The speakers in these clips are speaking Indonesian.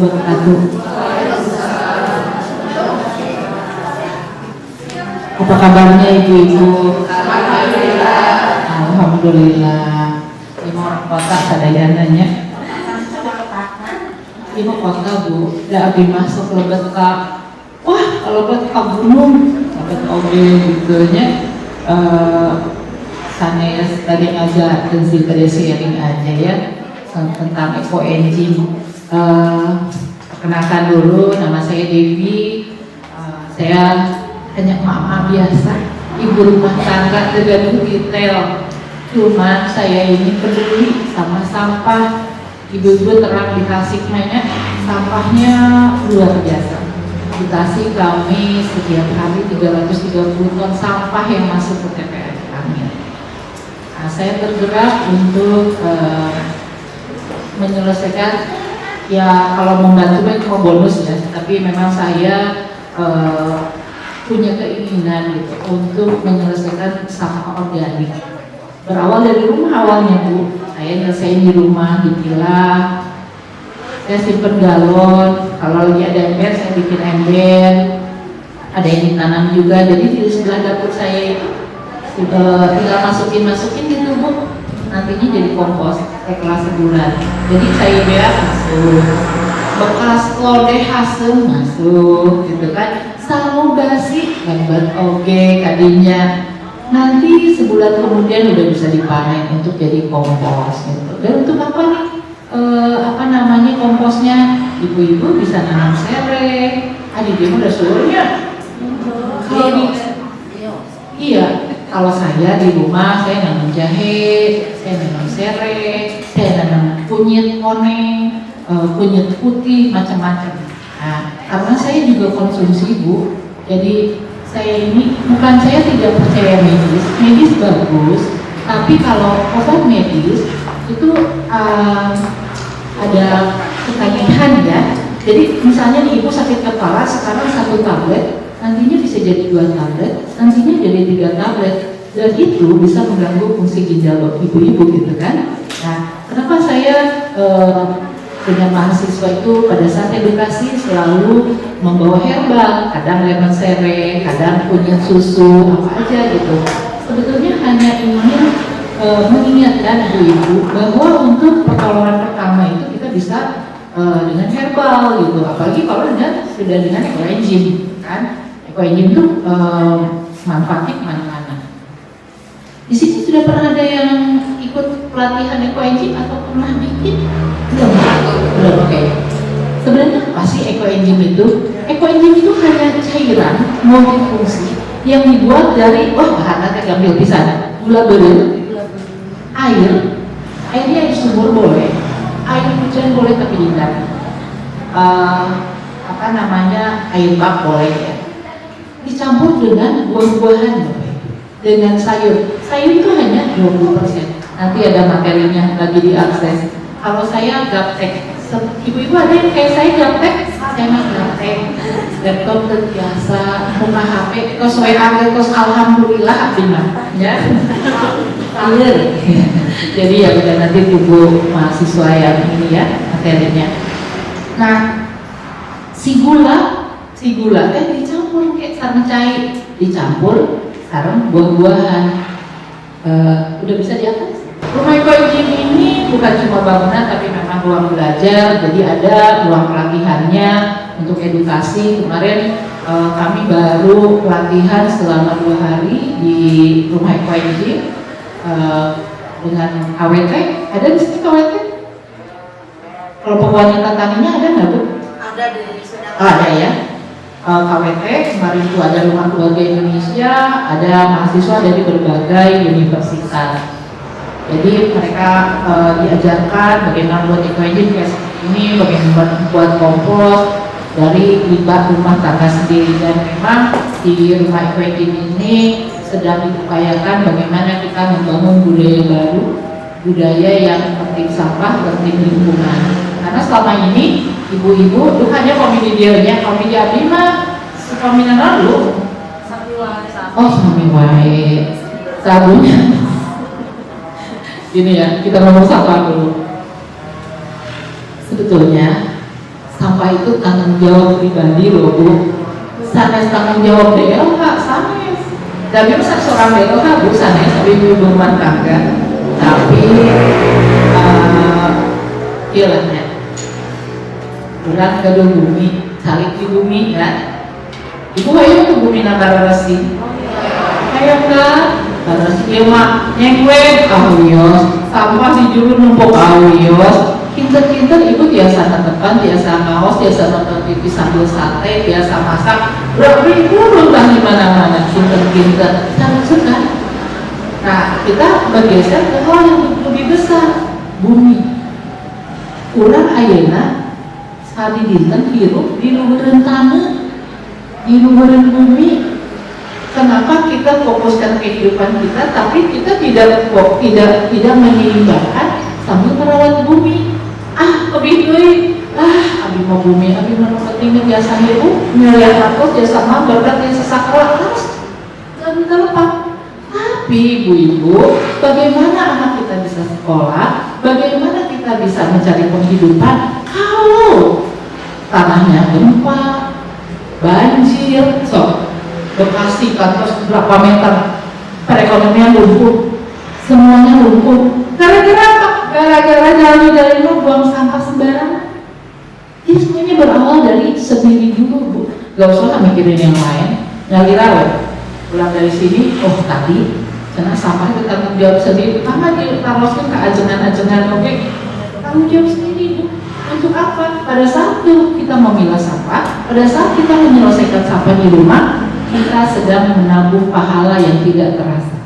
wabarakatuh. Apa kabarnya ibu-ibu? Alhamdulillah. Ini orang kota sadayananya. Ini kota bu, udah abis masuk lebet ke, wah kalau lebet ke gunung, lebet oke gitunya. Sana tadi ngajak dan tadi sharing aja ya tentang eco engine. Perkenalkan dulu, nama saya Devi. Saya hanya mama biasa, ibu rumah tangga tergantung detail. Cuma saya ini peduli sama sampah. Ibu-ibu terang di Tasik banyak sampahnya luar biasa. Di Tasik kami setiap hari 330 ton sampah yang masuk ke TPS kami. Nah, saya bergerak untuk menyelesaikan, ya kalau membantu itu mau bonus ya, tapi memang saya punya keinginan gitu untuk menyelesaikan sampah organik. Berawal dari rumah awalnya bu, saya nyelesain di rumah, dipilah, saya simpen galon, kalau lagi ada ember saya bikin ember, ada yang ditanam juga, jadi di sebelah dapur saya itu tinggal masukin gitu bu, nantinya jadi kompos setelah sebulan. Jadi saya beak masuk, bekas lodeh hasem masuk gitu kan, salugasi gambar oge kadinya. Nanti sebulan kemudian udah bisa dipanen untuk jadi kompos gitu. Dan untuk apa nih? Komposnya? Ibu-ibu bisa nanam serai. Adik dia udah suruhnya. Iya. Kalau saya di rumah saya nanam jahe, saya nanam serai, saya nanam kunyit koneng, kunyit putih, macam-macam. Nah, karena saya juga konsumsi bu, jadi saya ini bukan saya tidak percaya medis bagus, tapi kalau obat medis itu ada ketagihan ya. Jadi misalnya nih ibu sakit kepala sekarang 1 tablet, nantinya bisa jadi 2 tablet, nantinya jadi 3 tablet, dan itu bisa mengganggu fungsi ginjal ibu-ibu gitu kan. Nah, kenapa saya dengan mahasiswa itu pada saat edukasi selalu membawa herbal, kadang lemon serai, kadang kunyit susu, apa aja gitu. Sebetulnya hanya ingin mengingatkan ibu-ibu bahwa untuk pertolongan pertama itu kita bisa dengan herbal gitu, apalagi kalau sudah dengan eco engine kan. Eco engine itu manfaatnya kemana-mana. Di sini sudah pernah ada yang ikut pelatihan eco engine atau pernah bikin? Belum, oke. Sebenarnya apa sih eco engine itu? Eco engine itu hanya cairan multifungsi yang dibuat dari bahannya gambil pisan, gula beureum, airnya di sumur boleh, air hujan boleh tapi dihindari. Air bak boleh ya. Dicampur dengan buah-buahan boleh, dengan sayur. Sayur itu hanya 20%. Nanti ada materinya lagi diakses. Kalau saya gaptek, ibu-ibu ada yang kayak saya gaptek, saya mah gaptek, laptop terbiasa, buka HP, kos WA, kos alhamdulillah abimah, ya. Jadi ya udah nanti tunggu mahasiswa yang ini ya materinya. Nah, si gula dicampur kayak sarang cair, dicampur sekarang buah-buahan. Udah bisa diatas. Rumah eco engine ini bukan cuma bangunan tapi memang ruang belajar, jadi ada ruang pelatihannya untuk edukasi. Kemarin kami baru pelatihan selama 2 hari di rumah eco engine dengan KWT. Ada di sini KWT? Kelompok wanita taninya ada nggak bu? Ada di Indonesia. Ada ya. KWT kemarin itu ada Rumah Keluarga Indonesia, ada mahasiswa dari berbagai universitas. Jadi mereka diajarkan bagaimana buat eco engine kayak ini, bagaimana buat kompos dari limbah rumah tangga sendiri. Dan memang di rumah eco engine ini sedang diupayakan bagaimana kita membangun budaya baru, budaya yang penting sampah, penting lingkungan. Karena selama ini ibu-ibu itu hanya komedi dia, komedi abdi mah komedi lalu. Oh, sami wae. Sabunnya. Ini ya, kita ngomong sampah dulu. Sebetulnya sampah sampah itu tanggung jawab pribadi loh Bu. Sanes tanggung jawab DLH, sanes. Tapi masa seorang DLH Bu, sanes ibu rumah tangga. Tapi ya kurang gaduh bumi, saling di bumi kan. Ibu ayo ke bumi nakara resi. Ayo kan, harus dia mah nyengwek awios, sampah si juru numpuk awios. Kinter-kinter ibu biasa netepan, biasa ngaos, biasa nonton TV sambil sate, biasa masak. Berapa ibu nonton di mana-mana, kinter-kinter, sangat suka. Nah, kita bergeser ke hal yang lebih besar, bumi. Urang ayeuna sadi dinten hirup di luhureun taneuh, di luhureun bumi. Kenapa kita fokuskan kehidupan kita, tapi kita tidak menyeimbangkan sambil merawat bumi? Lebih deui, abi mau bumi, abi mau pentingnya biasa ibu, nyelihat ratus jasa mah berkat yang sesakral harus terlepas. Tapi ibu-ibu, bagaimana anak kita bisa sekolah? Bagaimana kita bisa mencari penghidupan kalau tanahnya gempa, banjir, Bekasi kantos berapa meter, perekonomian lumpuh, semuanya lumpuh. Gara-gara apa? Gara-gara jalan-jalan lu buang sampah sembarangan. Jadi semuanya berawal dari sendiri dulu Bu. Gak usah mikirin yang lain. Ngalir aja. Pulang dari sini, tadi karena sampah itu tanggung jawab sendiri. Karena ditaruhkan ke ajengan-ajengan, oke? Tanggung jawab sendiri Bu. Untuk apa? Pada saat itu kita memilah sampah, pada saat kita menyelesaikan sampah di rumah, kita sedang menabung pahala yang tidak terasa.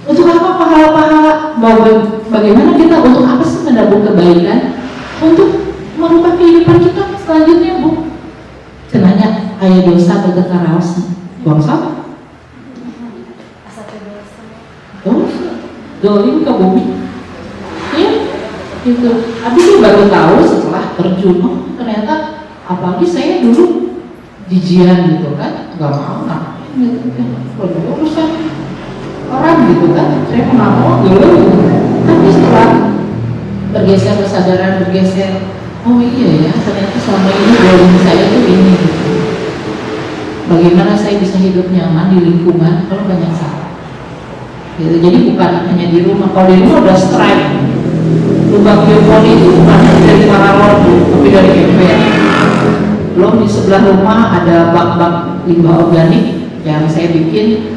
Untuk apa pahala-pahala? Bagaimana kita untuk apa sih menabung kebaikan? Untuk merubah kehidupan kita selanjutnya Bu. Cenanya ayah dosa berkekaraos buang sampah. Dosa, dolim ke bumi. Ya, gitu. Abi baru tahu setelah terjun, ternyata apalagi saya dulu jijian gitu kan, nggak mau ngapain gitu kan, urusan orang gitu kan, saya nggak mau dulu. Tapi setelah bergeser kesadaran, oh iya ya, ternyata selama ini dolim saya tuh ini gitu. Bagaimana saya bisa hidup nyaman di lingkungan kalau banyak sampah gitu. Jadi bukan hanya di rumah, kalau di rumah udah strike, lubang biopori itu bukan dari Marawon tapi dari ember. Belum di sebelah rumah ada bak-bak limbah organik yang saya bikin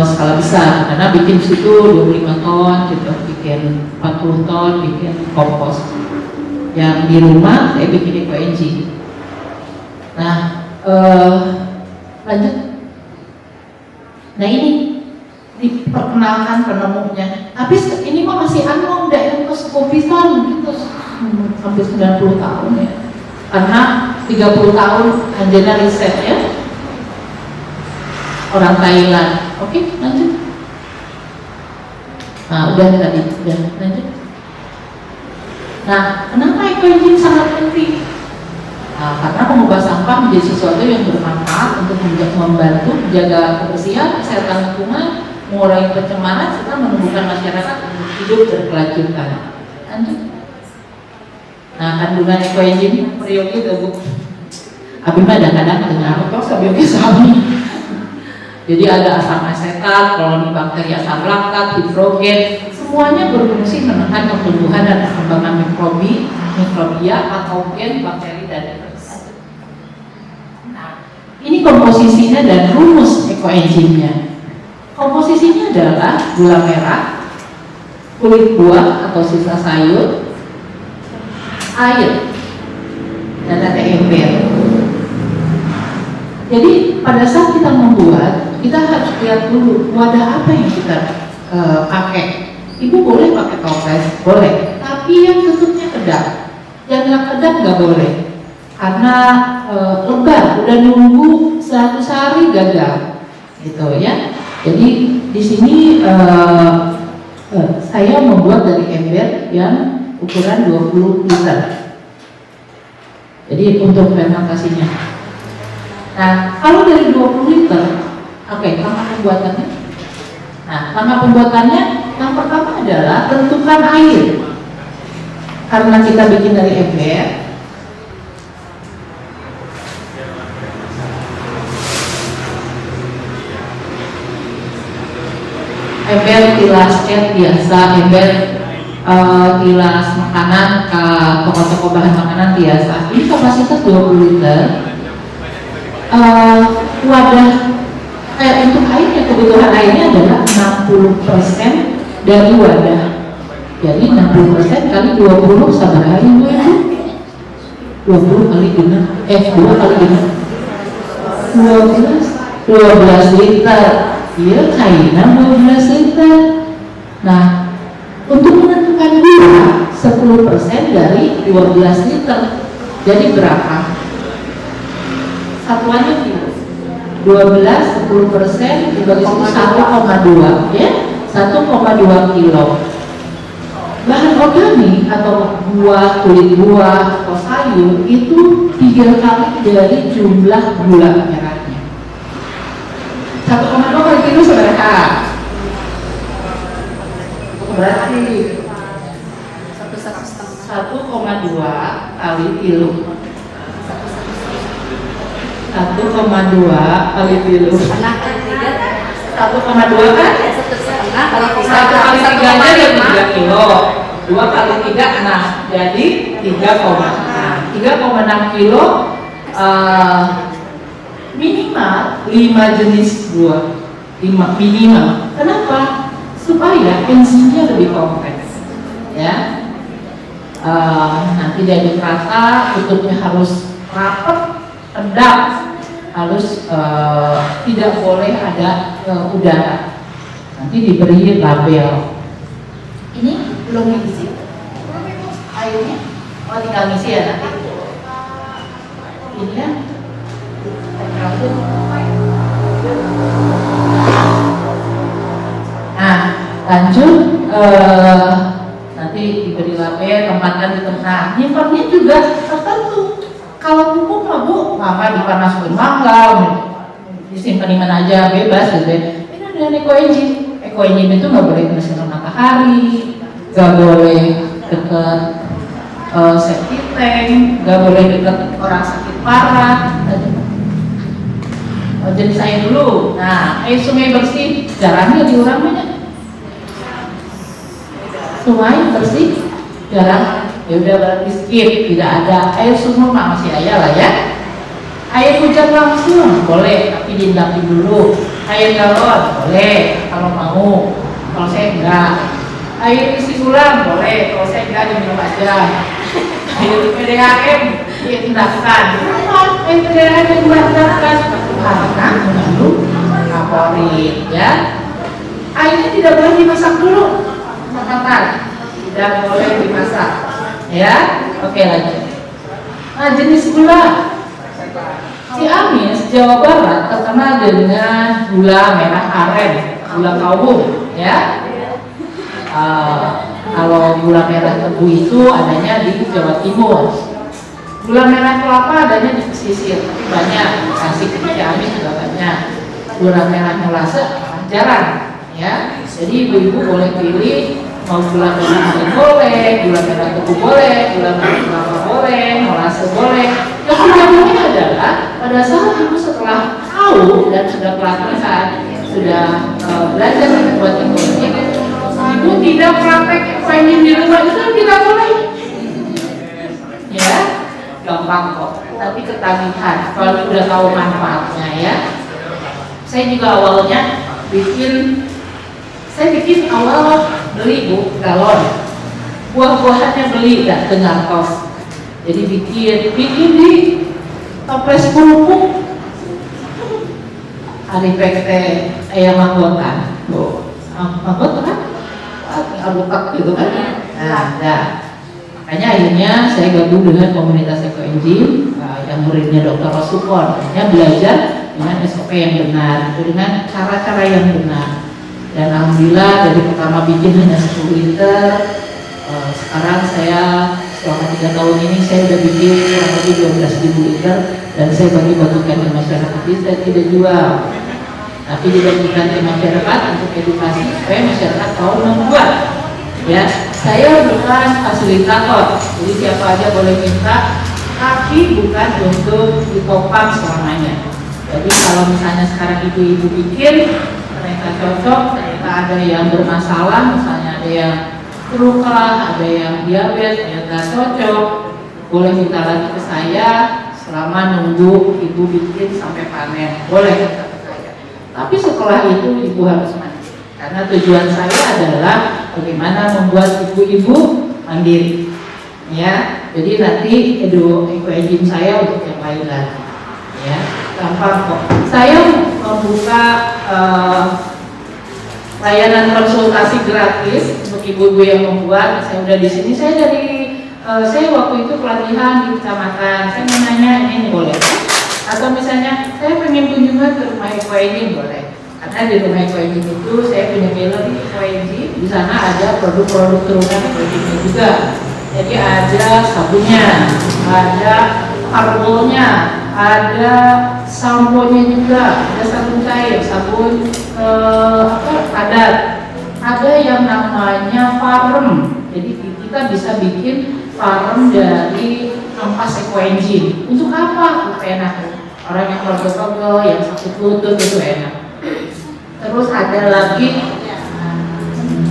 skala besar, karena bikin situ 25 ton gitu, bikin 40 ton, bikin kompos. Yang di rumah saya bikin eco-engine. Nah, lanjut. Nah ini diperkenalkan penemunya, tapi ini mah masih unknown, daerah keskopisan gitu, hampir 90 tahun ya, karena 30 tahun Anjana riset ya, orang Thailand. Oke, lanjut. Nah, udah tadi, udah lanjut. Nah, kenapa eco-engine sangat penting? Nah, karena mengubah sampah menjadi sesuatu yang bermanfaat untuk membantu menjaga kebersihan, kesehatan lingkungan, mengurangi pencemaran, serta menumbuhkan masyarakat untuk hidup berkelanjutan. Lanjut. Nah, kandungan eco-engine periode itu Bu. Abi kadang-kadang dengar kok sabioke sami. Jadi ada asam asetat, koloni bakteri asam laktat, hidrogen, semuanya berfungsi menekan pertumbuhan dan perkembangan mikrobia, patogen, bakteri dan virus. Nah, ini komposisinya dan rumus eco-engine-nya. Komposisinya adalah gula merah, kulit buah atau sisa sayur, air, dan ada ember. Jadi pada saat kita membuat, kita harus lihat dulu wadah apa yang kita pakai. Ibu boleh pakai toples, boleh, tapi yang tutupnya kedap. Yang nggak kedap nggak boleh, karena lebar, udah nunggu 100 hari gagal, gitu ya. Jadi di sini saya membuat dari ember yang ukuran 20 liter. Jadi untuk fermentasinya. Nah, kalau dari 20 liter, oke, langkah pembuatannya. Nah, langkah pembuatannya yang pertama adalah tentukan air. Karena kita bikin dari ember, kilas cat biasa, ember, kilas makanan, toko-toko bahan makanan biasa. Ini kapasitas 20 liter. Wadah untuk airnya, kebutuhan airnya adalah 60% dari wadah. Jadi 60% kali 20 sabar air Bu ya. 20 kali genap, 2 kali genap 12 liter. Iya, kainan 12 liter. Nah, untuk menentukan gula 10% dari 12 liter. Jadi berapa? Satuannya kilo. 12 10% dibagi 1,2 ya. 1,2 kilo. Bahan organik atau buah, kulit buah atau sayur itu 3 kali dari jumlah gula merahnya. 1,2 kali kilo seberapa? Berarti 1,2 kali kilo. 1,2 kali kilo. 1,2 kan? 1 kali 3 nya jadi 3 kilo. 2 kali 3 6, jadi 3,6. 3,6 kilo minimal 5 jenis buah. 5 minimal. Kenapa? Supaya enzimnya lebih kompleks. Ya. Nanti jadi rasa, tutupnya harus rapat, redap, harus tidak boleh ada udara. Nanti diberi label. Ini belum diisi airnya, tinggal ngisi ya nanti. Ini ya. Nah, lanjut nanti diberi label, tempatkan di tempat. Nyimpannya juga tertentu. Kalau pupuk mah Bu, mama dipanaskan manggal, disimpan di mana aja bebas gitu ya. Ini ada ekoenzim. Ekoenzim itu nggak boleh kena sinar matahari, nggak boleh dekat septic tank, nggak boleh dekat orang sakit parah. Jenis air dulu. Nah, air sungai bersih, jarangnya diurang banyak. Sungai bersih, jarang. Ya udah berarti skip, tidak ada. Air sumur masih ada lah ya. Air hujan langsung boleh, tapi diindapi dulu. Air galon boleh kalau mau, kalau saya enggak. Air isi ulang boleh, kalau saya enggak diminum aja. Air PDAM diindahkan. Air PDAM diindahkan karena mengandung favorit ya. Airnya tidak boleh dimasak dulu, catatan. Tidak boleh dimasak. Ya, oke lanjut. Nah, jenis gula. Ciamis, Jawa Barat terkenal dengan gula merah aren, gula kawung, ya. Kalau gula merah tebu itu adanya di Jawa Timur. Gula merah kelapa adanya di pesisir, tapi banyak. Tasik di Ciamis juga banyak. Gula merah Molase jarang, ya. Jadi ibu-ibu boleh pilih. Mau gula merah aren boleh, gula merah tebu boleh, gula merah kelapa boleh, molase boleh. Yang utamanya adalah pada saat ibu setelah tahu dan sudah pelatihan, sudah belajar membuat ekonomi, ibu tidak praktek ekonomi di rumah itu tidak boleh. Ya, gampang kok. Tapi ketagihan kalau sudah tahu manfaatnya ya. Saya juga awalnya bikin awal beli Bu galon, buah-buahannya beli nggak dengar kos. Jadi bikin di toples kerupuk. Hari pekte ayam manggotan, Bu, manggot kan? Albukat gitu kan? Nah, makanya akhirnya saya gabung dengan komunitas ekoenzim yang muridnya Dr. Rosupon. Hanya belajar dengan SOP yang benar, dengan cara-cara yang benar. Dan alhamdulillah dari pertama bikin hanya 10 liter, sekarang saya selama 3 tahun ini saya sudah bikin kurang lebih 12.000 liter dan saya bagi-bagikan ke masyarakat. Jadi saya tidak jual, tapi dibagikan ke masyarakat untuk edukasi supaya masyarakat tahu membuat. Ya, saya bukan fasilitator, jadi siapa aja boleh minta, tapi bukan untuk ditopang selamanya. Jadi kalau misalnya sekarang ibu-ibu bikin ternyata cocok, ternyata ada yang bermasalah, misalnya ada yang terluka, ada yang diabetes, ternyata cocok, boleh minta lagi ke saya selama nunggu ibu bikin sampai panen, boleh minta ke saya. Tapi setelah itu ibu harus mandiri, karena tujuan saya adalah bagaimana membuat ibu-ibu mandiri, ya. Jadi nanti ekoenzim saya untuk yang lain lagi, ya, gampang kok. Saya membuka layanan konsultasi gratis untuk ibu-ibu yang membuat. Saya udah di sini, saya waktu itu pelatihan di kecamatan, saya mau nanya ini boleh? Atau misalnya saya pengen kunjungan ke rumah ekoenzim, boleh? Karena di rumah ekoenzim itu saya punya galeri ekoenzim, di sana ada produk-produk turunan ekoenzimnya juga. Jadi ada sabunnya, ada karbonnya, ada sampo-nya juga, ada sabun cair, sabun padat, ada yang namanya farem. Jadi kita bisa bikin farem dari ampas ekoenzim. Untuk apa? Untuk enak. Orang yang pegel-pegel, yang sakit lutut itu enak. Terus ada lagi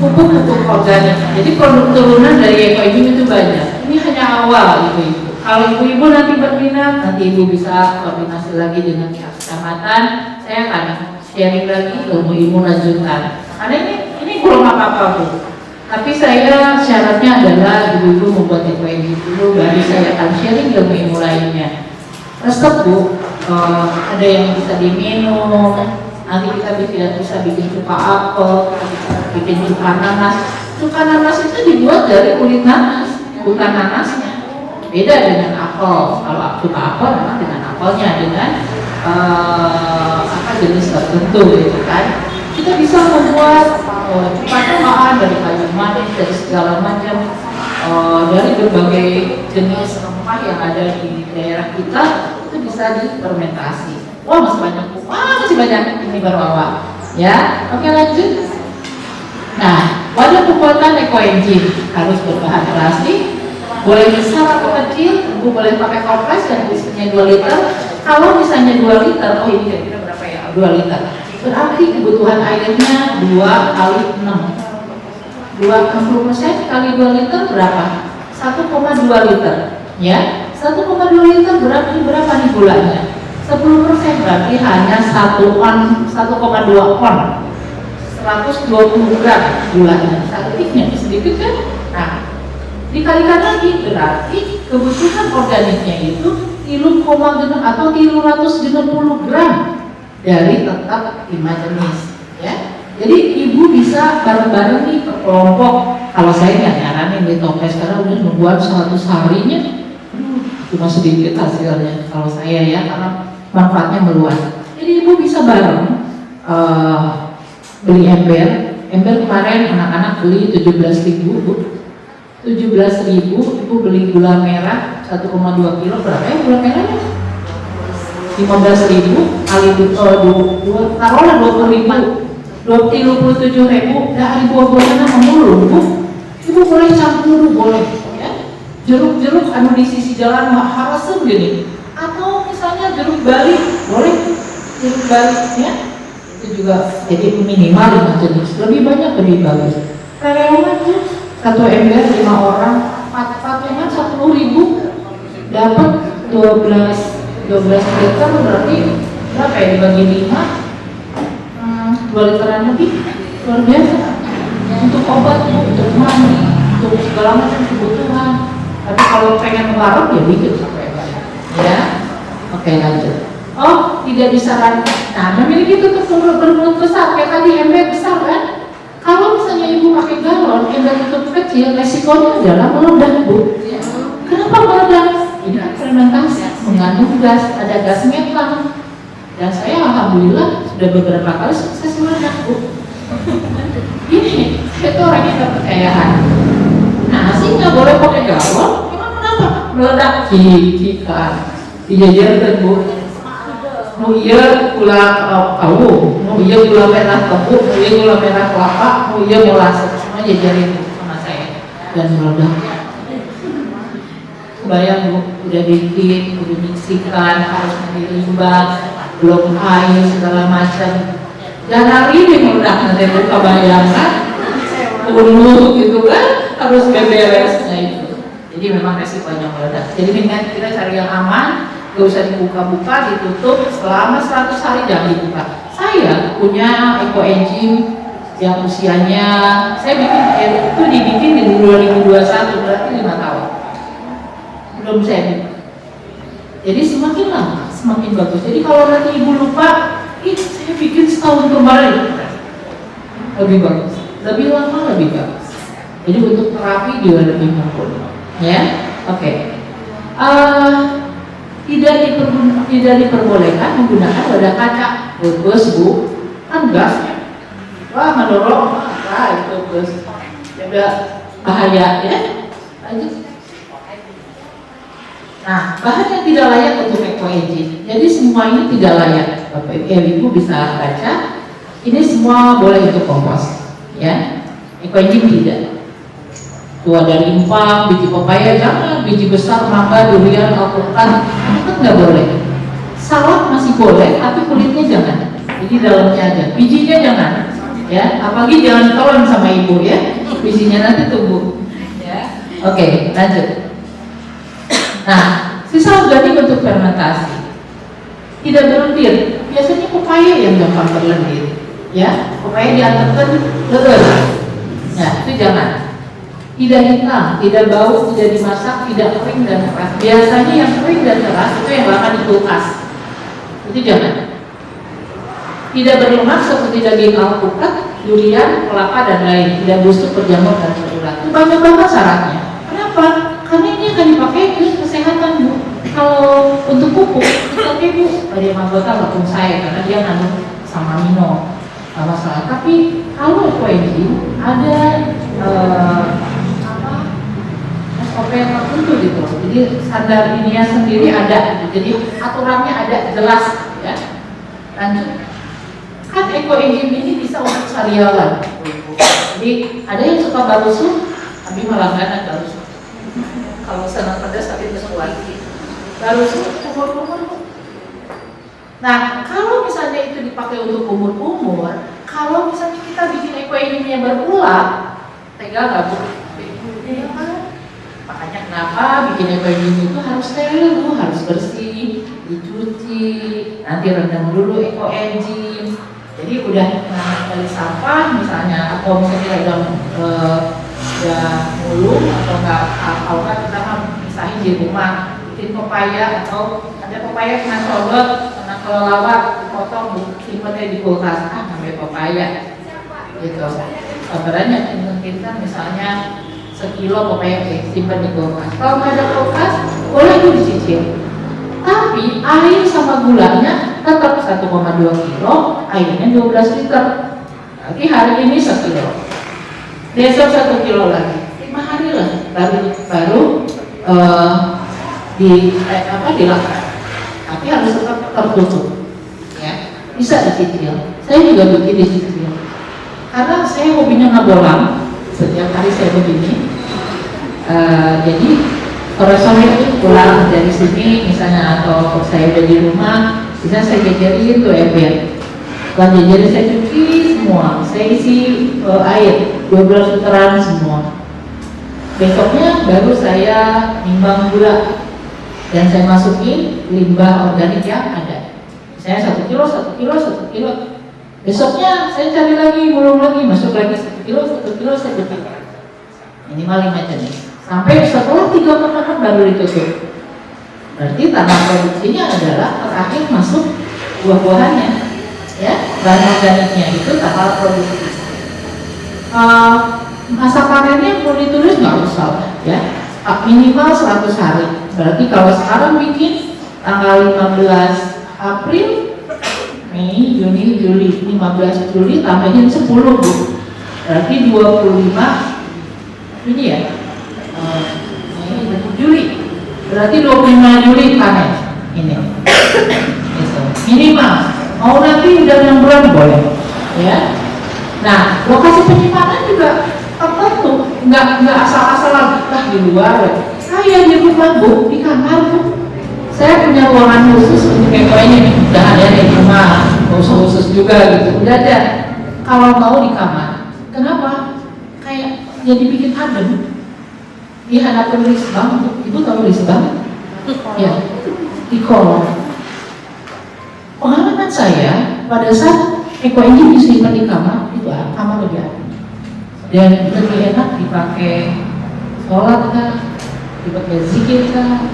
pupuk-pupuk organik. Jadi produk turunan dari ekoenzim itu banyak. Ini hanya awal ibu-ibu. Kalau ibu-ibu nanti berminat, nanti ibu bisa koordinasi lagi dengan pihak kecamatan. Saya akan sharing lagi ilmu-ilmu lanjutan. Karena ini belum apa-apa Bu. Tapi saya syaratnya adalah ibu-ibu membuat ekoenzim dulu, baru saya akan sharing ilmu-ilmu lainnya. Resep Bu, ada yang bisa diminum. Nanti kita bisa bikin cuka apel, kita bisa bikin cuka nanas. Cuka nanas itu dibuat dari kulit nanas, bukan nanasnya. Beda dengan apel. Kalau cuka apel memang dengan apelnya, dengan jenis tertentu gitu kan. Kita bisa membuat cuka tambahan dari kayu manis, dari segala macam, dari berbagai jenis rempah yang ada di daerah kita, itu bisa difermentasi. Wah masih banyak, masih banyak, ini baru awal. Ya, oke lanjut. Nah, wadah pembuatan ekoenzim harus berbahan plastik, boleh besar atau kecil, ibu boleh pakai toples yang isinya 2 liter. Kalau misalnya 2 liter, oh ini kira-kira berapa ya? 2 liter. Berarti kebutuhan airnya 2 kali 6. 60% kali 2 liter berapa? 1,2 liter. Ya, 1,2 liter berarti berapa nih gulanya? 10% berarti hanya 1,2 on. 120 gram gulanya. Sedikitnya, sedikit kan? Nah, dikalikan lagi berarti kebutuhan organiknya itu 3,6 atau 360 gram dari tetap 5 jenis, ya. Jadi ibu bisa bareng-bareng nih ke kelompok. Kalau saya nggak nyaranin di toples karena udah membuat 100 harinya, cuma sedikit hasilnya. Kalau saya ya, karena manfaatnya meluas. Jadi ibu bisa bareng beli ember. Ember kemarin anak-anak beli 17.000 Bu. 17.000, ibu beli gula merah 1,2 kilo, berapa ya gula merahnya? 15.000 kali 2, taruhlah 20.000, 27.000, dari buah-buahannya memulung Bu. Ibu boleh campur, boleh ya. Jeruk-jeruk anu di sisi jalan harus gini, atau misalnya jeruk Bali, boleh jeruk Bali ya. Itu juga jadi minimal 5 jenis, lebih banyak lebih bagus. Karyawan tuh 1 ember 5 orang, patungan 10.000, dapat 12 liter, berarti berapa ya dibagi 5? 2 literan lebih, luar biasa. Untuk obat, untuk mandi, untuk segala macam kebutuhan. Tapi kalau pengen warung ya bikin sampai banyak. Ya, oke lanjut. Oh, tidak disarankan. Nah, memiliki tutup bermulut besar, kayak tadi ember besar kan? Kalau misalnya ibu pakai galon, ember tutup kecil, resikonya adalah meledak Bu. Kenapa meledak? Ini kan fermentasi, mengandung gas, ada gas metan. Dan saya alhamdulillah sudah beberapa kali sukses meledak Bu. Ini, saya tuh orangnya kepercayaan. Nasi nggak boleh pakai galon, emang kenapa? Meledak jika dijajarkan Bu. Mau iya gula kawu, mau iya gula merah tebu, mau iya gula merah kelapa, mau iya molasses, semua jajarin sama saya dan meledak. Bayang Bu, udah bikin, udah miksikan, harus dilimbah, belum air segala macam. Dan hari ini udah nanti buka bayangan dulu gitu kan, harus beberes. Nah itu, jadi memang resikonya meledak. Jadi mendingan kita cari yang aman, gak usah dibuka-buka, ditutup selama 100 hari, jangan dibuka. Saya punya eco engine yang usianya, saya bikin itu dibikin di 2021, berarti 5 tahun. Belum saya bikin. Jadi semakin lama semakin bagus. Jadi kalau nanti ibu lupa, saya bikin setahun kemarin, lebih bagus, lebih lama lebih bagus. Jadi untuk terapi juga lebih mumpuni, ya. Oke. Tidak diperbolehkan menggunakan wadah kaca. Bus bu, kan gasnya, wah mendorong, itu bus, juga bahaya ya. Lanjut. Nah, bahan yang tidak layak untuk eco engine. Jadi semua ini tidak layak. Bapak Ibu bisa baca. Ini semua boleh untuk kompos, ya. Eco engine tidak. Tuh ada limpang, biji pepaya jangan, biji besar, mangga, durian, alpukat, itu nggak boleh. Salak masih boleh, tapi kulitnya jangan. Jadi dalamnya aja, bijinya jangan, ya. Apalagi jangan ditelan sama ibu ya, bijinya nanti tumbuh. Ya. Oke, lanjut. Nah, sisa organik untuk fermentasi tidak berlendir. Biasanya pepaya yang gampang berlendir, ya. Pepaya diantarkan leher. Nah, itu jangan. Tidak hitam, tidak bau, tidak dimasak, tidak kering dan keras. Biasanya yang kering dan keras itu yang bahkan di kulkas. Itu jangan. Tidak berlemak seperti daging alpukat, durian, kelapa dan lain. Tidak busuk, berjamur dan berulat. Itu banyak banget syaratnya. Kenapa? Karena ini akan dipakai untuk kesehatan bu. Kalau untuk pupuk, oke bu, pada anggota walaupun saya karena dia ngandung sama amino, nggak masalah. Tapi kalau eco engine ada SOP tertentu gitu. Jadi standar ininya sendiri ada. Jadi aturannya ada jelas, ya. Lanjut. Kan eco engine ini bisa untuk sariawan. Jadi ada yang suka barusu, tapi malah nggak ada barusu. Kalau senang pedas tapi bersuara barusu umur-umur. Nah, kalau misalnya itu dipakai untuk umur-umur, kalau misalnya kita bikin eco engine-nya berulang, tega nggak bu? Ya kan? Makanya kenapa bikin eco engine itu harus steril, harus bersih, dicuci, nanti rendam dulu eco engine. Jadi udah dari sampah misalnya, atau misalnya udah mulung atau enggak, kalau nggak kita misahin di rumah, bikin pepaya atau ada pepaya kena colok, kena kelelawar, dipotong, simpannya di kulkas, namanya pepaya, gitu. Sabarannya kita misalnya sekilo pepaya simpan di kulkas. Kalau nggak ada kulkas, boleh itu dicicil. Tapi air sama gulanya tetap 1,2 kilo, airnya 12 liter. Lagi hari ini 1 kilo, besok 1 kilo lagi, 5 hari lah baru dilakukan. Tapi harus tetap tertutup, ya. Bisa dicicil. Saya juga bikin dicicil. Karena saya hobinya ngabolang, setiap hari saya begini. Jadi sore-sore pulang dari sini misalnya, atau saya udah di rumah, bisa saya jajarin tuh ember. Setelah jajarin saya cuci semua, saya isi air 12 literan semua. Besoknya baru saya nimbang gula dan saya masukin limbah organik yang ada. Misalnya 1 kilo, 1 kilo, 1 kilo. Besoknya saya cari lagi, mulung lagi, masuk lagi 1 kilo, 1 kilo saya cuci. Minimal 5 jenis. Sampai setelah 3 pekan baru ditutup. Berarti tanah produksinya adalah terakhir masuk buah-buahannya, ya, bahan organiknya itu tahap produksi. Masa panennya perlu ditulis nggak usah, ya, minimal 100 hari. Berarti kalau sekarang bikin tanggal 15 April, Mei, Juni, Juli, 15 Juli tambahin 10 bu. Berarti 25 ini ya. Juli, berarti 25 Juli panen ini. Gitu. Minimal. Mau nanti udah 6 bulan boleh, ya. Nah, lokasi penyimpanan juga tertentu, nggak asal-asalan di luar. Saya di rumah bu, di kamar bu. Saya punya ruangan khusus untuk eco ini, udah ada di rumah. khusus juga gitu. Udah ada. Kalau mau di kamar, kenapa? Kayak jadi bikin adem. Dihadapkan risbang, ibu tahu risbang? Ya, di kolong. Pengalaman saya pada saat Eko ini disimpan di kamar, itu kamar lebih adem dan lebih enak dipakai sholat kah, dipakai zikir kah,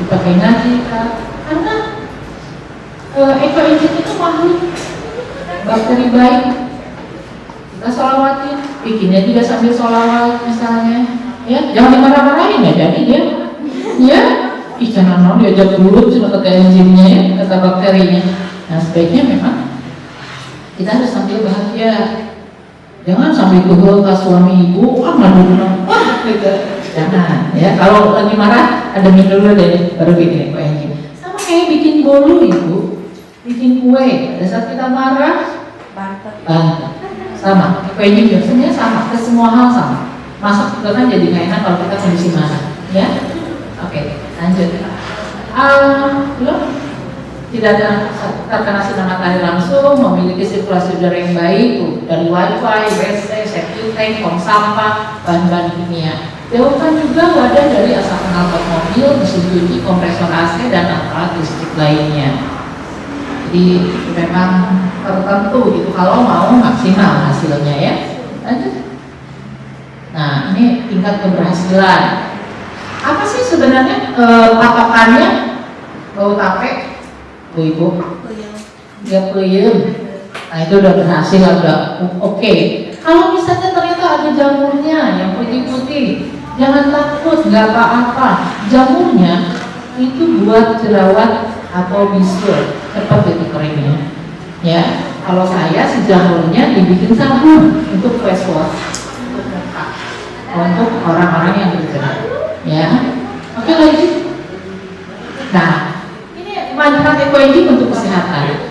dipakai ngaji kah, karena Eko Engine itu makhluk bakteri baik. Kita sholawatin, bikinnya juga sambil sholawat misalnya, ya jangan dimarah-marahin ya, jadi dia, ya, jangan diajak dulu cuma kata enzimnya ya, kata bakterinya. Nah sebaiknya memang kita harus sambil bahagia, jangan sambil kumpul ke suami ibu, ngadu wah gitu, jangan ya. Kalau lagi marah, ada dulu deh, baru bikin Eko Engine. Sama kayak bikin bolu ibu, bikin kue. Pada saat kita marah, bantet. Sama, Eko Engine biasanya sama, ke semua hal sama. Masak juga kan jadi nggak enak kalau kita kondisi marah, ya. Oke, lanjut. Belum? Tidak ada terkena sinar matahari langsung, memiliki sirkulasi udara yang baik, dari wifi, WC, septic tank, tong sampah, bahan-bahan kimia. Jauhkan juga wadah dari asap knalpot mobil, mesin cuci, kompresor AC, dan alat listrik lainnya. Jadi memang tertentu gitu kalau mau maksimal hasilnya ya. Lanjut. Nah ini tingkat keberhasilan. Apa sih sebenarnya patokannya? Bau tape, Bu Ibu? Dia puyem. Nah itu udah berhasil, udah oke. Kalau misalnya ternyata ada jamurnya yang putih-putih, jangan takut, nggak apa-apa. Jamurnya itu buat jerawat atau bisul, cepat jadi keringnya. Ya, kalau saya si jamurnya dibikin sabun untuk face wash, untuk orang-orang yang berjerawat. Ya, oke lagi. Nah, ini manfaat Eko Engine untuk kesehatan.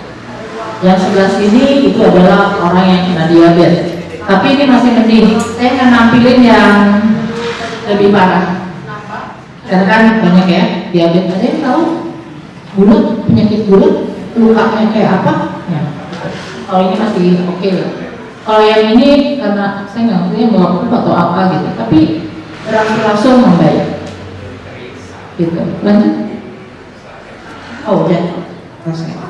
Yang sebelah sini itu adalah orang yang kena diabetes. Tapi ini masih mending. Saya akan nampilin yang lebih parah. Karena kan banyak ya diabetes. Ada yang tahu gula, penyakit gula, lukanya kayak apa? Ya. Kalau ini masih oke ya. Kalau yang ini karena saya nggak ngerti bawa atau apa gitu. Tapi berangsur-angsur membaik. Gitu. Lanjut. Oh udah. Selesai.